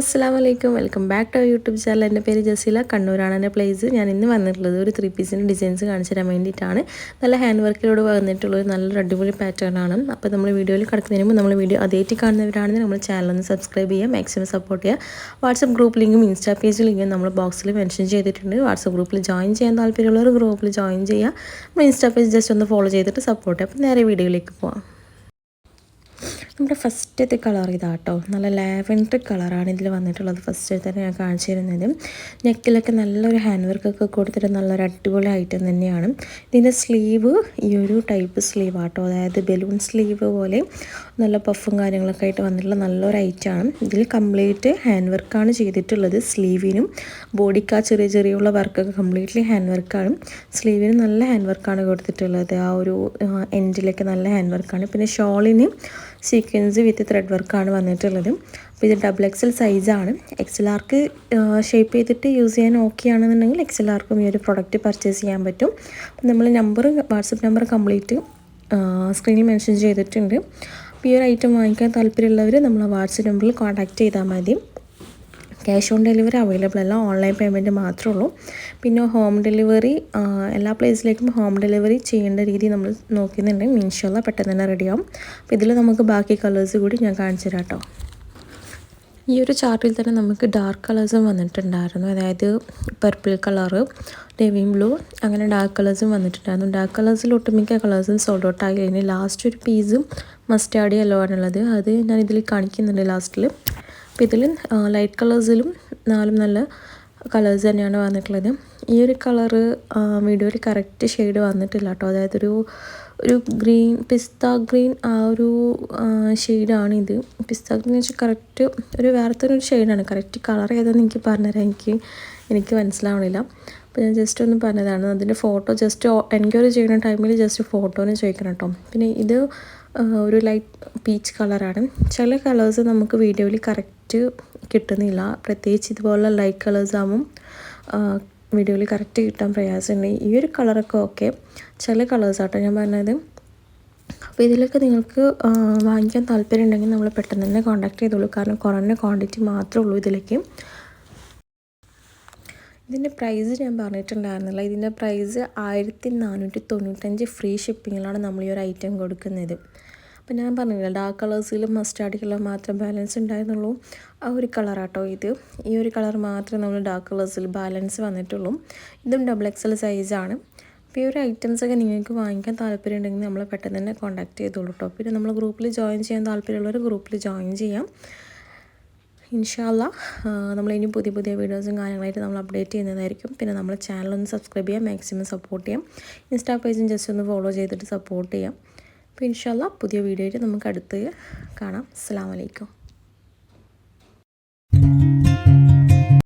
Assalamualaikum. Welcome back to YouTube channel. എൻ്റെ പേര് ജസീല, കണ്ണൂരാണ് എൻ്റെ പ്ലേസ്. ഞാൻ ഇന്ന് വന്നിട്ടുള്ളത് ഒരു 3 പീസിൻ്റെ ഡിസൈൻസ് കാണിച്ചു തരാൻ വേണ്ടിയിട്ടാണ്. നല്ല ഹാൻഡ് വർക്കിലൂടെ വന്നിട്ടുള്ളൊരു നല്ലൊരു അടിപൊളി പാറ്റേൺ ആണ്. അപ്പോൾ നമ്മൾ വീഡിയോയിൽ കിടക്കുന്നതിന് മുമ്പ് നമ്മൾ വീഡിയോ ആദ്യമായിട്ട് കാണുന്നവരാണെങ്കിൽ നമ്മൾ ചാനൽ ഒന്ന് സബ്സ്ക്രൈബ് ചെയ്യുക, മാക്സിമം സപ്പോർട്ട് ചെയ്യുക. വാട്സപ്പ് ഗ്രൂപ്പ് ലിങ്കും ഇൻസ്റ്റാ പേജ് ലിങ്കും നമ്മൾ ബോക്സിൽ മെൻഷൻ ചെയ്തിട്ടുണ്ട്. വാട്സപ്പ് ഗ്രൂപ്പിൽ ജോയിൻ ചെയ്യാൻ താല്പര്യമുള്ളവർ ഗ്രൂപ്പിൽ ജോയിൻ ചെയ്യുക. നമ്മൾ ഇൻസ്റ്റാ പേജ് ജസ്റ്റ് ഒന്ന് ഫോളോ ചെയ്തിട്ട് സപ്പോർട്ട് ചെയ്യുക. അപ്പോൾ നേരെ വീഡിയോയിലേക്ക് പോകാം. നമ്മുടെ ഫസ്റ്റത്തെ കളർ ഇതാട്ടോ, നല്ല ലാവൻഡർ കളറാണ് ഇതിൽ വന്നിട്ടുള്ളത്. ഫസ്റ്റ് തന്നെ ഞാൻ കാണിച്ചു തരുന്നത് നെക്കിലൊക്കെ നല്ലൊരു ഹാൻഡ് വർക്കൊക്കെ കൊടുത്തിട്ട് നല്ലൊരു അടിപൊളി ഐറ്റം തന്നെയാണ്. ഇതിൻ്റെ സ്ലീവ് ഈ ഒരു ടൈപ്പ് സ്ലീവ് ആട്ടോ, അതായത് ബലൂൺ സ്ലീവ് പോലെ നല്ല പഫും കാര്യങ്ങളൊക്കെ ആയിട്ട് വന്നിട്ടുള്ള നല്ലൊരു ഐറ്റമാണ്. ഇതിൽ കംപ്ലീറ്റ് ഹാൻഡ് വർക്കാണ് ചെയ്തിട്ടുള്ളത്. സ്ലീവിനും ബോഡിക്ക് ആ ചെറിയ ചെറിയുള്ള വർക്കൊക്കെ കംപ്ലീറ്റ്ലി ഹാൻഡ് വർക്കാണ്. സ്ലീവിന് നല്ല ഹാൻഡ് വർക്കാണ് കൊടുത്തിട്ടുള്ളത്. ആ ഒരു എൻഡിലൊക്കെ നല്ല ഹാൻഡ് വർക്കാണ്. പിന്നെ ഷോളിന് സീക്വൻസ് വിത്ത് ത്രെഡ് വർക്കാണ് വന്നിട്ടുള്ളത്. അപ്പോൾ ഇത് XXL സൈസാണ്. XLർക്ക് ഷേപ്പ് ചെയ്തിട്ട് യൂസ് ചെയ്യാൻ ഓക്കെ ആണെന്നുണ്ടെങ്കിൽ XLർക്കും ഈ ഒരു പ്രൊഡക്റ്റ് പർച്ചേസ് ചെയ്യാൻ പറ്റും. അപ്പോൾ നമ്മൾ വാട്സപ്പ് നമ്പർ കംപ്ലീറ്റ് സ്ക്രീനിൽ മെൻഷൻ ചെയ്തിട്ടുണ്ട്. അപ്പോൾ ഈ ഒരു ഐറ്റം വാങ്ങിക്കാൻ താല്പര്യമുള്ളവർ നമ്മൾ വാട്സപ്പ് നമ്പറിൽ കോൺടാക്റ്റ് ചെയ്താൽ മതി. ക്യാഷ് ഓൺ ഡെലിവറി അവൈലബിൾ അല്ല, ഓൺലൈൻ പേയ്മെൻറ്റ് മാത്രമേ ഉള്ളൂ. പിന്നെ ഹോം ഡെലിവറി എല്ലാ പ്ലേസിലേക്കും ഹോം ഡെലിവറി ചെയ്യേണ്ട രീതി നമ്മൾ നോക്കുന്നുണ്ടെങ്കിൽ ഇൻഷാല്ലാ പെട്ടെന്ന് തന്നെ റെഡിയാവും. അപ്പോൾ ഇതിൽ നമുക്ക് ബാക്കി കളേഴ്സ് കൂടി ഞാൻ കാണിച്ചു തരാം കേട്ടോ. ഈ ഒരു ചാർട്ടിൽ തന്നെ നമുക്ക് ഡാർക്ക് കളേഴ്സും വന്നിട്ടുണ്ടായിരുന്നു, അതായത് പർപ്പിൾ കളറ്, നേവി ബ്ലൂ, അങ്ങനെ ഡാർക്ക് കളേഴ്സും വന്നിട്ടുണ്ടായിരുന്നു. ഡാർക്ക് കളേഴ്സിൽ ഒട്ടുമിക്ക കളേഴ്സും സോൾഡ് ഔട്ട് ആയി കഴിഞ്ഞ് ലാസ്റ്റ് ഒരു പീസും മസ്റ്റാർഡ് യെല്ലോ ആണുള്ളത്. അത് ഞാൻ ഇതിൽ കാണിക്കുന്നുണ്ട് ലാസ്റ്റിൽ. അപ്പോൾ ഇതിൽ ലൈറ്റ് കളേഴ്സിലും നല്ല കളേഴ്സ് തന്നെയാണ് വന്നിട്ടുള്ളത്. ഈ ഒരു കളറ് വീഡിയോയിൽ കറക്റ്റ് ഷെയ്ഡ് വന്നിട്ടില്ല കേട്ടോ, അതായത് ഒരു ഗ്രീൻ, പിസ്ത ഗ്രീൻ, ആ ഒരു ഷെയ്ഡാണ് ഇത്. പിസ്ത ഗ്രീൻ വെച്ചാൽ കറക്റ്റ് ഒരു വേറത്തെ ഒരു ഷെയ്ഡാണ്. കറക്റ്റ് കളർ ഏതാണെന്ന് എനിക്ക് പറഞ്ഞുതരാം, എനിക്ക് മനസ്സിലാവണില്ല. അപ്പോൾ ഞാൻ ജസ്റ്റ് ഒന്ന് പറഞ്ഞതാണ്. അതിൻ്റെ ഫോട്ടോ ജസ്റ്റ് എൻക്വയറി ചെയ്യുന്ന ടൈമിൽ ജസ്റ്റ് ഫോട്ടോന് ചോദിക്കണം കേട്ടോ. പിന്നെ ഇത് ഒരു ലൈറ്റ് പീച്ച് കളറാണ്. ചില കളേഴ്സ് നമുക്ക് വീഡിയോയിൽ കറക്റ്റ് കിട്ടുന്നില്ല, പ്രത്യേകിച്ച് ഇതുപോലുള്ള ലൈറ്റ് കളേഴ്സ് ആകുമ്പം വീഡിയോയിൽ കറക്റ്റ് കിട്ടാൻ പ്രയാസമുണ്ട്. ഈ ഒരു കളറൊക്കെ ഓക്കെ, ചില കളേഴ്സാട്ടോ ഞാൻ പറഞ്ഞത്. അപ്പോൾ ഇതിലൊക്കെ നിങ്ങൾക്ക് വാങ്ങിക്കാൻ താല്പര്യം ഉണ്ടെങ്കിൽ നമ്മൾ പെട്ടെന്ന് തന്നെ കോൺടാക്ട് ചെയ്തോളൂ, കാരണം കുറഞ്ഞ ക്വാണ്ടിറ്റി മാത്രമേ ഉള്ളൂ ഇതിലേക്ക്. ഇതിൻ്റെ പ്രൈസ് ഞാൻ പറഞ്ഞിട്ടുണ്ടായിരുന്നില്ല. ഇതിൻ്റെ പ്രൈസ് 1495 ഫ്രീ ഷിപ്പിങ്ങിലാണ് നമ്മൾ ഈ ഒരു ഐറ്റം കൊടുക്കുന്നത്. അപ്പോൾ ഞാൻ പറഞ്ഞില്ല, ഡാർക്ക് കളേഴ്സിലും മസ്റ്റാർഡ് കളർ മാത്രമേ ബാലൻസ് ഉണ്ടായിരുന്നുള്ളൂ. ആ ഒരു കളറാട്ടോ ഇത്. ഈ ഒരു കളർ മാത്രമേ നമ്മൾ ഡാർക്ക് കളേഴ്സിൽ ബാലൻസ് വന്നിട്ടുള്ളൂ. ഇതും XXL സൈസാണ്. അപ്പോൾ ഈ ഒരു ഐറ്റംസൊക്കെ നിങ്ങൾക്ക് വാങ്ങിക്കാൻ താല്പര്യം ഉണ്ടെങ്കിൽ നമ്മൾ പെട്ടെന്ന് തന്നെ കോൺടാക്ട് ചെയ്തോളൂ കേട്ടോ. പിന്നെ നമ്മൾ ഗ്രൂപ്പിൽ ജോയിൻ ചെയ്യാൻ താല്പര്യമുള്ളവർ ഗ്രൂപ്പിൽ ജോയിൻ ചെയ്യാം. ഇൻഷാല്ലാ നമ്മളിനി പുതിയ വീഡിയോസും കാര്യങ്ങളായിട്ട് നമ്മൾ അപ്ഡേറ്റ് ചെയ്യുന്നതായിരിക്കും. പിന്നെ നമ്മൾ ചാനലൊന്ന് സബ്സ്ക്രൈബ് ചെയ്യാം, മാക്സിമം സപ്പോർട്ട് ചെയ്യാം. ഇൻസ്റ്റാ പേജും ജസ്റ്റ് ഒന്ന് ഫോളോ ചെയ്തിട്ട് സപ്പോർട്ട് ചെയ്യാം. അപ്പോൾ ഇൻഷാല്ലാ പുതിയ വീഡിയോ ആയിട്ട് നമുക്ക് അടുത്ത് കാണാം. അസ്സലാമു അലൈക്കും.